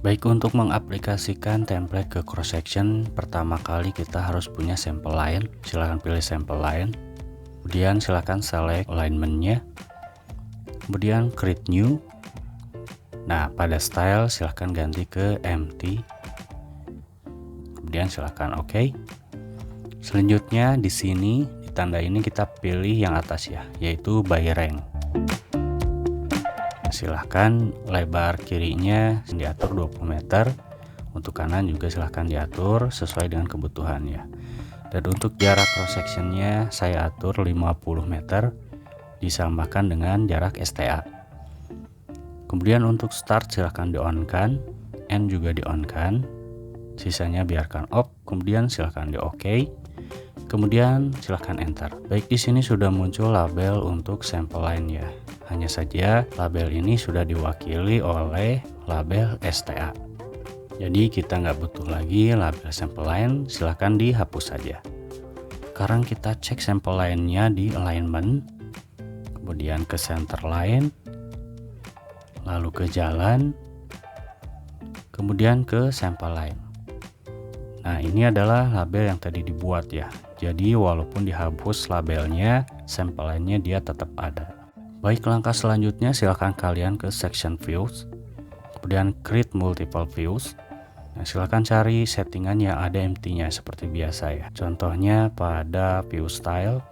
Baik, untuk mengaplikasikan template ke cross section, pertama kali kita harus punya sampel line. Silahkan pilih sampel line, kemudian silahkan select alignmentnya, kemudian create new. Nah, pada style silahkan ganti ke empty, kemudian silahkan OK. Selanjutnya di sini di tanda ini kita pilih yang atas ya, yaitu by rank. Silahkan lebar kirinya diatur 20 meter, untuk kanan juga silahkan diatur sesuai dengan kebutuhan ya. Dan untuk jarak cross sectionnya saya atur 50 meter, disamakan dengan jarak STA. Kemudian untuk start silahkan di on kan, end juga di on kan, sisanya biarkan off, kemudian silahkan di OK. Kemudian silahkan enter. Baik, di sini sudah muncul label untuk sampel line ya. Hanya saja label ini sudah diwakili oleh label STA. Jadi kita nggak butuh lagi label sampel line, silahkan dihapus saja. Sekarang kita cek sampel line-nya di alignment, kemudian ke center line, lalu ke jalan, kemudian ke sampel line. Nah, ini adalah label yang tadi dibuat ya. Jadi walaupun dihapus labelnya, sampel line-nya dia tetap ada. Baik, langkah selanjutnya silahkan kalian ke section views, kemudian create multiple views. Nah, silahkan cari settingan yang ada empty-nya seperti biasa ya. Contohnya pada view style.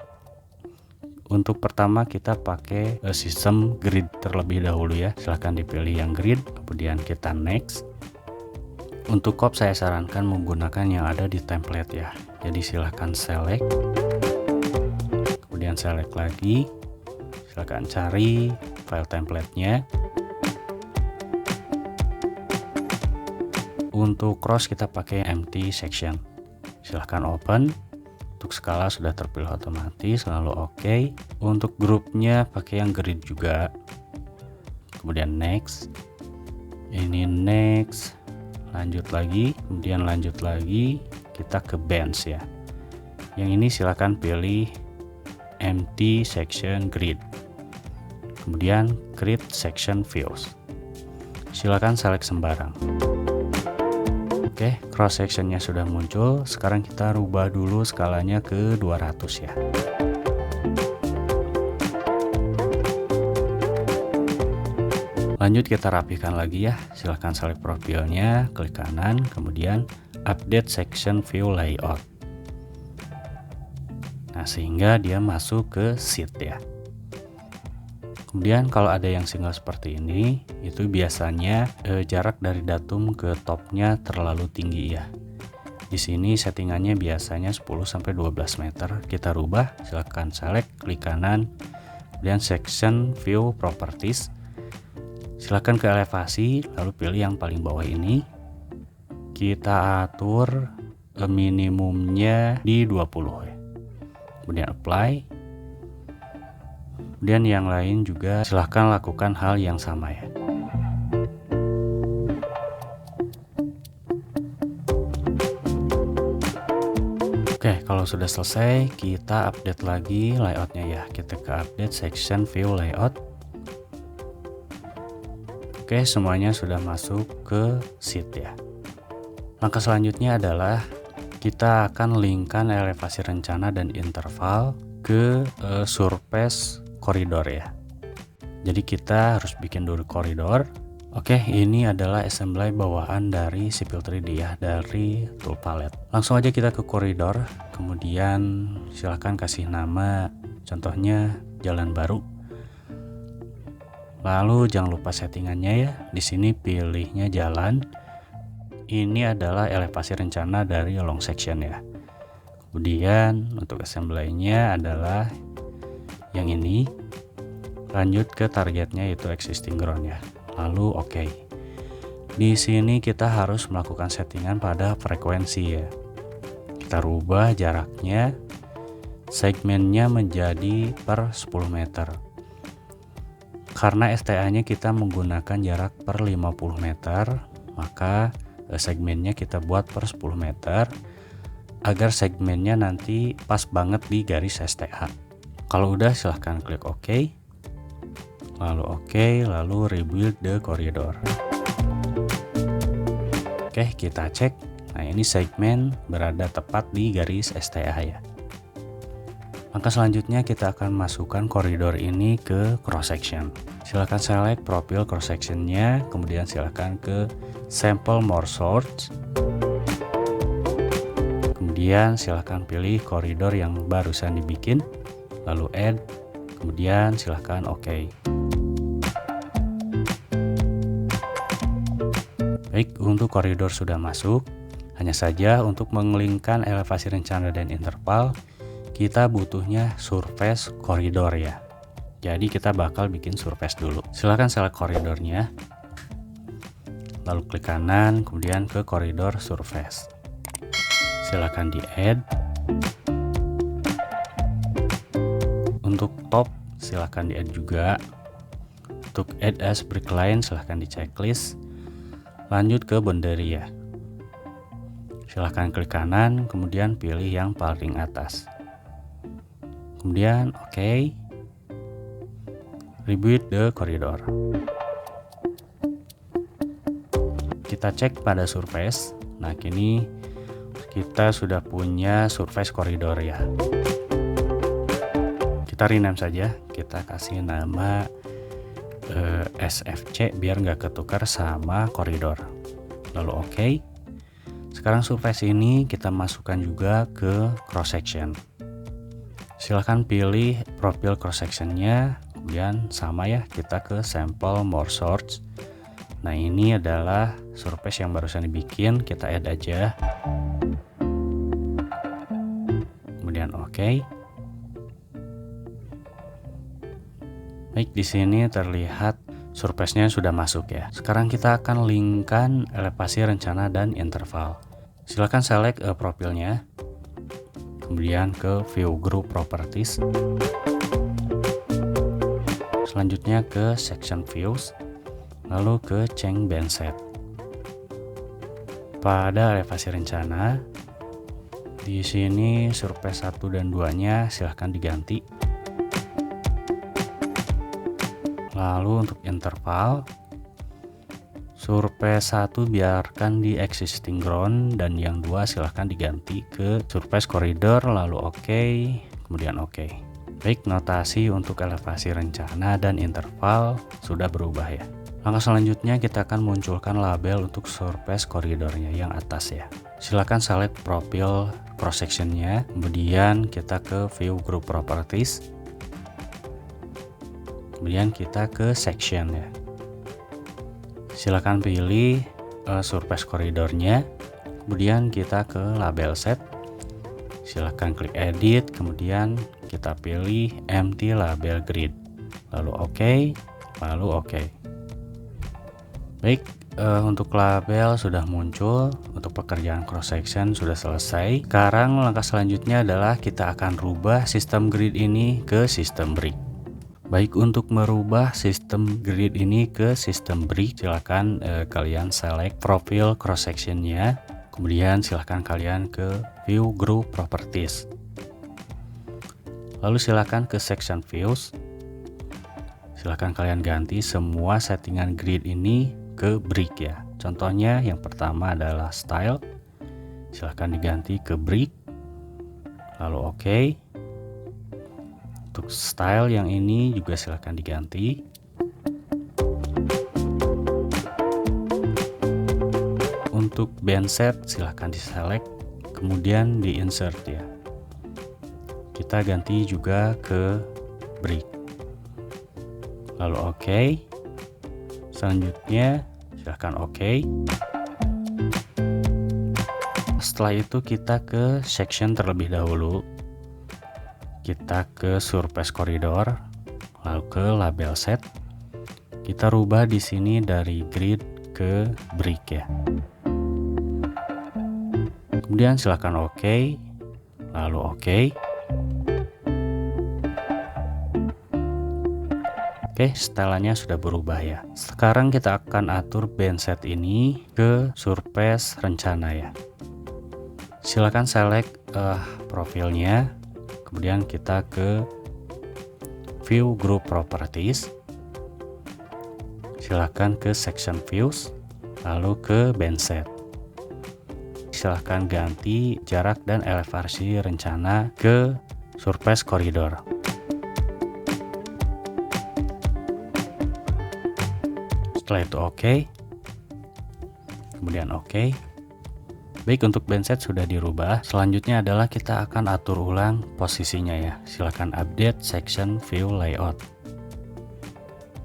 Untuk pertama kita pakai sistem grid terlebih dahulu ya. Silahkan dipilih yang grid, kemudian kita next. Untuk crop saya sarankan menggunakan yang ada di template ya. Jadi silahkan select, kemudian select lagi, silahkan cari file templatenya. Untuk cross kita pakai empty section, silahkan open. Untuk skala sudah terpilih otomatis, lalu OK. Untuk grupnya pakai yang grid juga, kemudian next, ini next, lanjut lagi, kemudian lanjut lagi, kita ke bands ya. Yang ini silahkan pilih empty section grid, kemudian create section views, silahkan select sembarang. Oke, cross sectionnya sudah muncul. Sekarang kita rubah dulu skalanya ke 200 ya. Lanjut kita rapikan lagi ya. Silahkan select profilnya, klik kanan, kemudian update section view layout. Nah, sehingga dia masuk ke sheet ya. Kemudian kalau ada yang single seperti ini, itu biasanya jarak dari datum ke topnya terlalu tinggi ya. Di sini settingannya biasanya 10-12 meter. Kita rubah, silahkan select, klik kanan, kemudian section view properties. Silahkan ke elevasi, lalu pilih yang paling bawah ini. Kita atur minimumnya di 20 ya. Kemudian apply. Kemudian yang lain juga silahkan lakukan hal yang sama ya. Oke, kalau sudah selesai kita update lagi layoutnya ya. Kita ke update section view layout. Oke, semuanya sudah masuk ke sheet ya. Langkah selanjutnya adalah kita akan linkkan elevasi rencana dan interval ke surface koridor ya. Jadi kita harus bikin dulu koridor. Oke, ini adalah assembly bawaan dari Civil 3D ya, dari tool palette. Langsung aja kita ke koridor, kemudian silahkan kasih nama, contohnya jalan baru. Lalu jangan lupa settingannya ya. Di sini pilihnya jalan. Ini adalah elevasi rencana dari long section ya. Kemudian untuk assembly-nya adalah yang ini. Lanjut ke targetnya yaitu existing ground ya. Lalu OK. Di sini kita harus melakukan settingan pada frekuensi ya. Kita rubah jaraknya, segmennya menjadi per 10 meter. Karena STA-nya kita menggunakan jarak per 50 meter, maka segmennya kita buat per 10 meter agar segmennya nanti pas banget di garis STA. Kalau udah silahkan klik OK, lalu OK, lalu rebuild the corridor. Oke, kita cek. Nah, ini segmen berada tepat di garis STA ya. Maka selanjutnya kita akan masukkan koridor ini ke cross section. Silahkan select profil cross sectionnya, kemudian silahkan ke sample more source. Kemudian silahkan pilih koridor yang barusan dibikin, lalu add, kemudian silahkan OK. Baik, untuk koridor sudah masuk. Hanya saja untuk mengelingkan elevasi rencana dan interval, kita butuhnya surface koridor ya. Jadi kita bakal bikin surface dulu. Silahkan select koridornya, lalu klik kanan, kemudian ke koridor surface. Silahkan di add. Untuk top silahkan di add juga. Untuk add as brick line silahkan di checklist. Lanjut ke boundary ya. Silahkan klik kanan, kemudian pilih yang paling atas. Kemudian OK. Rebuild the corridor. Kita cek pada surface. Nah, kini kita sudah punya surface koridor ya. Kita rename saja. Kita kasih nama SFC biar nggak ketukar sama koridor. Lalu OK. Sekarang surface ini kita masukkan juga ke cross section. Silahkan pilih profil cross sectionnya, kemudian sama ya, kita ke sample more source. Nah, ini adalah surface yang barusan dibikin, kita add aja. Kemudian OK. Baik, di sini terlihat surface-nya sudah masuk ya. Sekarang kita akan linkkan elevasi rencana dan interval. Silakan select profilnya, kemudian ke view group properties, selanjutnya ke section views, lalu ke change band set. Pada elevasi rencana, di sini surface 1 dan 2-nya silahkan diganti. Lalu untuk interval, surface 1 biarkan di existing ground dan yang 2 silahkan diganti ke surface corridor, lalu OK, kemudian OK. Baik, notasi untuk elevasi rencana dan interval sudah berubah ya. Langkah selanjutnya kita akan munculkan label untuk surface koridornya yang atas ya. Silakan select profil cross sectionnya, kemudian kita ke view group properties, kemudian kita ke section ya. Silakan pilih surface koridornya, kemudian kita ke label set. Silakan klik edit, kemudian kita pilih empty label grid, lalu OK, lalu OK. Baik, untuk label sudah muncul, untuk pekerjaan cross section sudah selesai. Sekarang langkah selanjutnya adalah kita akan rubah sistem grid ini ke sistem brick. Baik, untuk merubah sistem grid ini ke sistem brick, silakan kalian select profil cross sectionnya, kemudian silakan kalian ke view group properties, lalu silakan ke section views. Silakan kalian ganti semua settingan grid ini ke brick ya. Contohnya yang pertama adalah style, silakan diganti ke brick, lalu OK. Untuk style yang ini juga silahkan diganti. Untuk band set silahkan diselect, kemudian di insert ya. Kita ganti juga ke brick, lalu OK. Selanjutnya silahkan OK. Setelah itu kita ke section terlebih dahulu. Kita ke surface corridor, lalu ke label set. Kita rubah di sini dari grid ke brick ya. Kemudian silakan OK, lalu OK. Oke, stylenya sudah berubah ya. Sekarang kita akan atur band set ini ke surface rencana ya. Silakan select profilnya. Kemudian kita ke view group properties, silakan ke section views, lalu ke band set. silahkan ganti jarak dan elevasi rencana ke surface koridor. Setelah itu oke, kemudian oke. Baik, untuk bandset sudah dirubah. Selanjutnya adalah kita akan atur ulang posisinya ya. Silahkan update section view layout.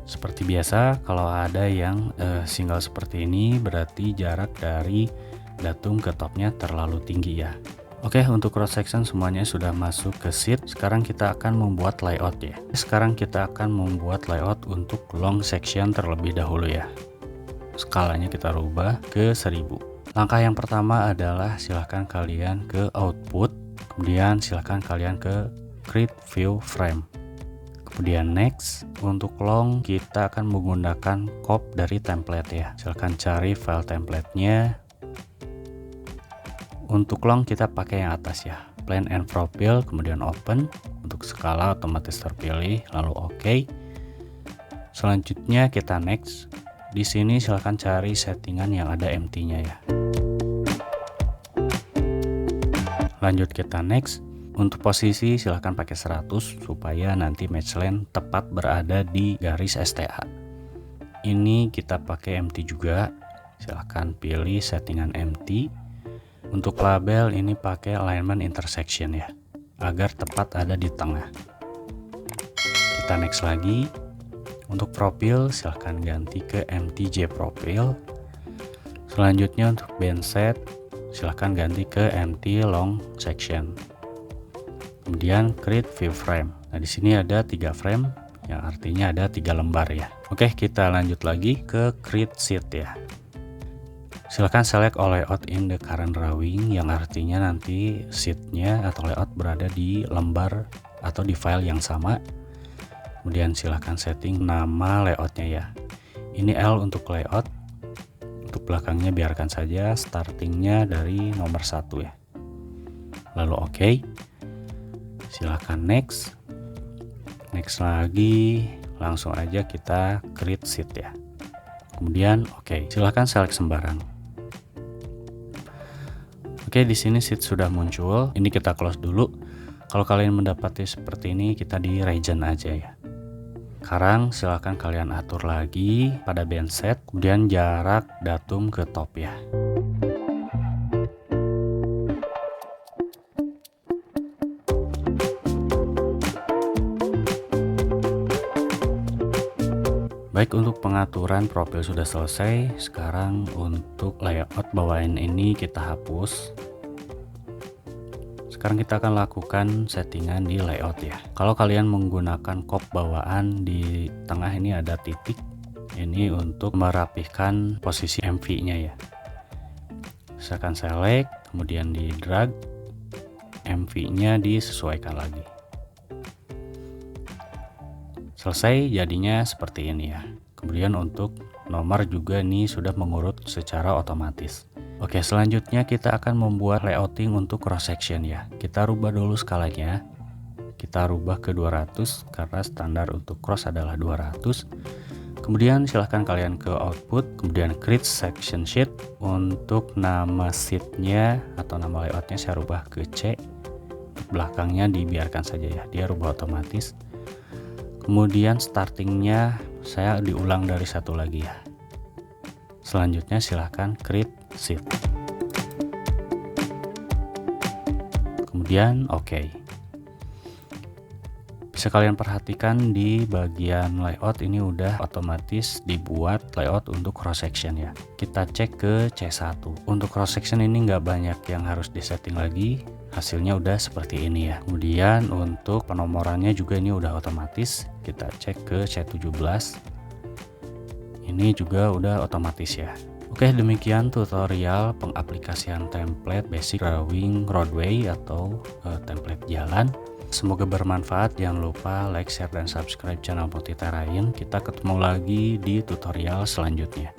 Seperti biasa, kalau ada yang single seperti ini berarti jarak dari datum ke topnya terlalu tinggi ya. Oke, untuk cross section semuanya sudah masuk ke sheet. Sekarang kita akan membuat layout ya. Sekarang kita akan membuat layout untuk long section terlebih dahulu ya. Skalanya kita rubah ke 1000. Langkah yang pertama adalah silahkan kalian ke output, kemudian silahkan kalian ke create view frame, kemudian next. Untuk long kita akan menggunakan copy dari template ya, silahkan cari file templatenya. Untuk long kita pakai yang atas ya, plan and profile, kemudian open. Untuk skala otomatis terpilih, lalu oke. Selanjutnya kita next. Di sini silahkan cari settingan yang ada empty-nya ya. Lanjut kita next. Untuk posisi silahkan pakai 100 supaya nanti match lane tepat berada di garis STA. Ini kita pakai empty juga. Silahkan pilih settingan empty. Untuk label ini pakai alignment intersection ya, agar tepat ada di tengah. Kita next lagi. Untuk profil silahkan ganti ke MTJ profile. Selanjutnya untuk bandset silahkan ganti ke empty long section. Kemudian create view frame. Nah, di sini ada 3 frame yang artinya ada 3 lembar ya. Oke, kita lanjut lagi ke create sheet ya. Silahkan select all layout in the current drawing, yang artinya nanti sheetnya atau layout berada di lembar atau di file yang sama. Kemudian silahkan setting nama layoutnya ya. Ini L untuk layout. Untuk belakangnya biarkan saja startingnya dari nomor 1 ya. Lalu oke. Silahkan next. Next lagi. Langsung aja kita create sheet ya. Kemudian oke. Silahkan select sembarang. Oke, di sini sheet sudah muncul. Ini kita close dulu. Kalau kalian mendapati seperti ini, kita di region aja ya. Sekarang silahkan kalian atur lagi pada bandset, kemudian jarak datum ke top ya. Baik, untuk pengaturan profil sudah selesai. Sekarang untuk layout bawaan ini kita hapus. Sekarang kita akan lakukan settingan di layout ya. Kalau kalian menggunakan cop bawaan, di tengah ini ada titik. Ini untuk merapihkan posisi MV-nya ya. Silahkan select, kemudian di drag, MV-nya disesuaikan lagi. Selesai, jadinya seperti ini ya. Kemudian untuk nomor juga ini sudah mengurut secara otomatis. Oke, selanjutnya kita akan membuat layouting untuk cross section ya. Kita rubah dulu skalanya. Kita rubah ke 200 karena standar untuk cross adalah 200. Kemudian silahkan kalian ke output, kemudian create section sheet. Untuk nama sheetnya atau nama layoutnya saya rubah ke C. Belakangnya dibiarkan saja ya, dia rubah otomatis. Kemudian startingnya saya diulang dari 1 lagi ya. Selanjutnya silahkan create sheet. Kemudian oke. Bisa kalian perhatikan di bagian layout ini udah otomatis dibuat layout untuk cross section ya. Kita cek ke C1. Untuk cross section ini nggak banyak yang harus disetting lagi. Hasilnya udah seperti ini ya. Kemudian untuk penomorannya juga ini udah otomatis. Kita cek ke C17. Ini juga udah otomatis ya. Oke, demikian tutorial pengaplikasian template basic drawing roadway atau template jalan. Semoga bermanfaat. Jangan lupa like, share, dan subscribe channel Multi Terrain. Kita ketemu lagi di tutorial selanjutnya.